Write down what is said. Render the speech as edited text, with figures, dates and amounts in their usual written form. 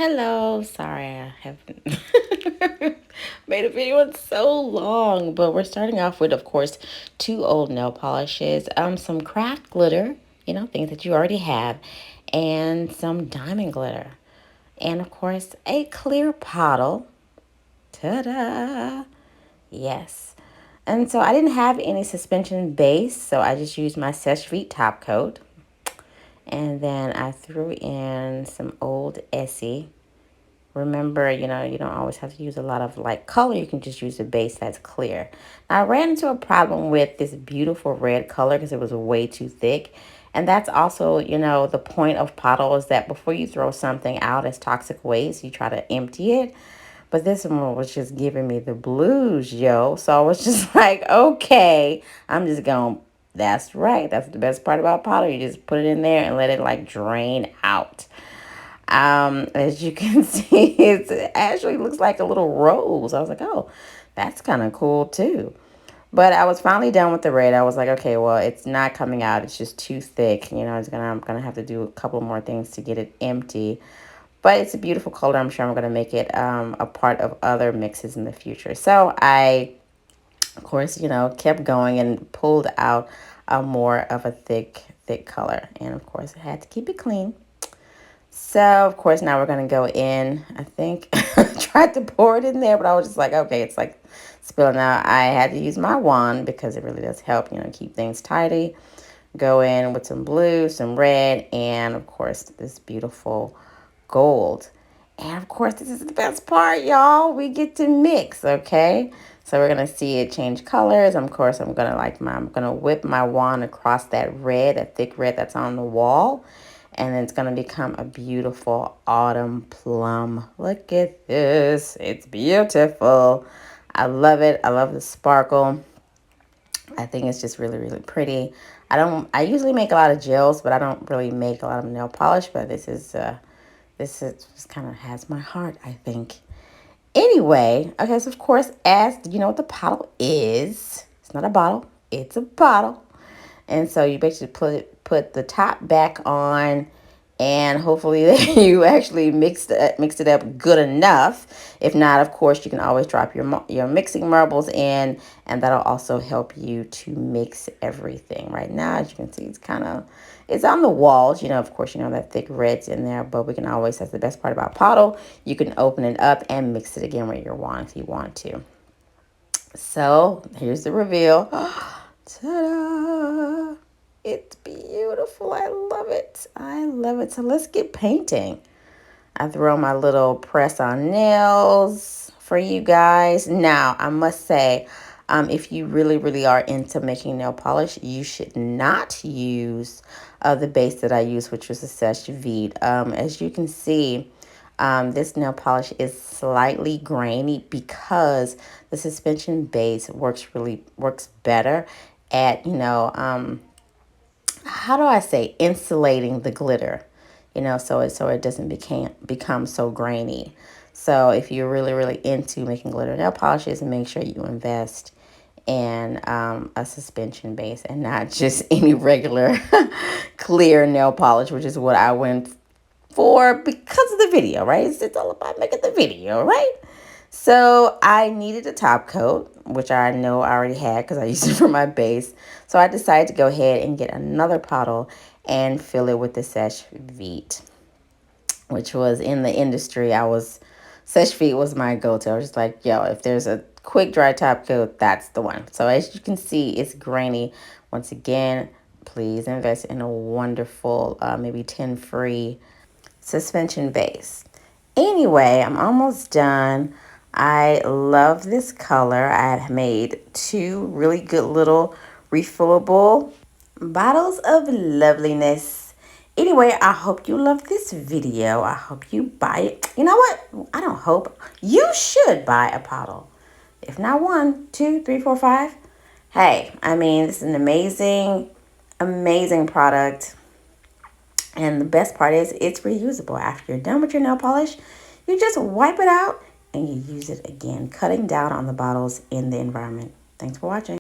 Hello, sorry I haven't made a video in so long, but we're starting off with, of course, two old nail polishes, some craft glitter, things that you already have, and some diamond glitter, and of course, a clear bottle. Ta-da! Yes. And so I didn't have any suspension base, so I just used my Seche Vite top coat, and then I threw in some old Essie. Remember, you don't always have to use a lot of light color. You can just use a base that's clear. Now, I ran into a problem with this beautiful red color because it was way too thick. And that's also, the point of Pottle is that before you throw something out as toxic waste, you try to empty it. But this one was just giving me the blues, yo. So I was just like, okay, I'm just going, that's right. That's the best part about Pottle. You just put it in there and let it like drain out. As you can see, it actually looks like a little rose. I was like, oh, that's kind of cool too. But I was finally done with the red. I was like, okay, well, it's not coming out. It's just too thick. I'm gonna have to do a couple more things to get it empty. But it's a beautiful color. I'm sure I'm gonna make it a part of other mixes in the future. So I, of course, kept going and pulled out a more of a thick color. And of course, I had to keep it clean. So, of course, now we're going to go in. I think I tried to pour it in there, but I was just like, okay, it's like spilling out. I had to use my wand because it really does help, keep things tidy. Go in with some blue, some red, and, of course, this beautiful gold. And, of course, this is the best part, y'all. We get to mix, okay? So we're going to see it change colors. Of course, I'm going to whip my wand across that red, that thick red that's on the wall. And it's going to become a beautiful autumn plum. Look at this. It's beautiful. I love it. I love the sparkle. I think it's just really, really pretty. I usually make a lot of gels, but I don't really make a lot of nail polish. But this is just kind of has my heart, I think. Anyway, okay, so of course, as you know what the bottle is. It's not a bottle. It's a bottle. And so you basically put the top back on, and hopefully you actually mixed it up good enough. If not, of course, you can always drop your mixing marbles in, and that'll also help you to mix everything. Right now, as you can see, it's on the walls. Of course, that thick red's in there, but we can always, that's the best part about Pottle, you can open it up and mix it again with your wand if you want to. So here's the reveal. Ta-da! It's beautiful. I love it. I love it. So let's get painting. I throw my little press on nails for you guys. Now, I must say, if you really, really are into making nail polish, you should not use the base that I use, which was the Seche Vite. As you can see, this nail polish is slightly grainy because the suspension base works better at, how do I say, insulating the glitter, so it doesn't become so grainy. So if you're really, really into making glitter nail polishes, make sure you invest in a suspension base and not just any regular clear nail polish, which is what I went for because of the video, right? It's all about making the video, right? So I needed a top coat, which I know I already had because I used it for my base. So I decided to go ahead and get another bottle and fill it with the Seche Vite, which was in the industry. Seche Vite was my go-to. I was just like, yo, if there's a quick dry top coat, that's the one. So as you can see, it's grainy. Once again, please invest in a wonderful, maybe tin-free suspension base. Anyway, I'm almost done. I love this color. I have made two really good little refillable bottles of loveliness. Anyway, I hope you love this video. I hope you buy it. You know what? I don't hope. You should buy a bottle. If not one, two, three, four, five. Hey, I mean, this is an amazing, amazing product. And the best part is it's reusable. After you're done with your nail polish, you just wipe it out and you use it again, cutting down on the bottles in the environment. Thanks for watching.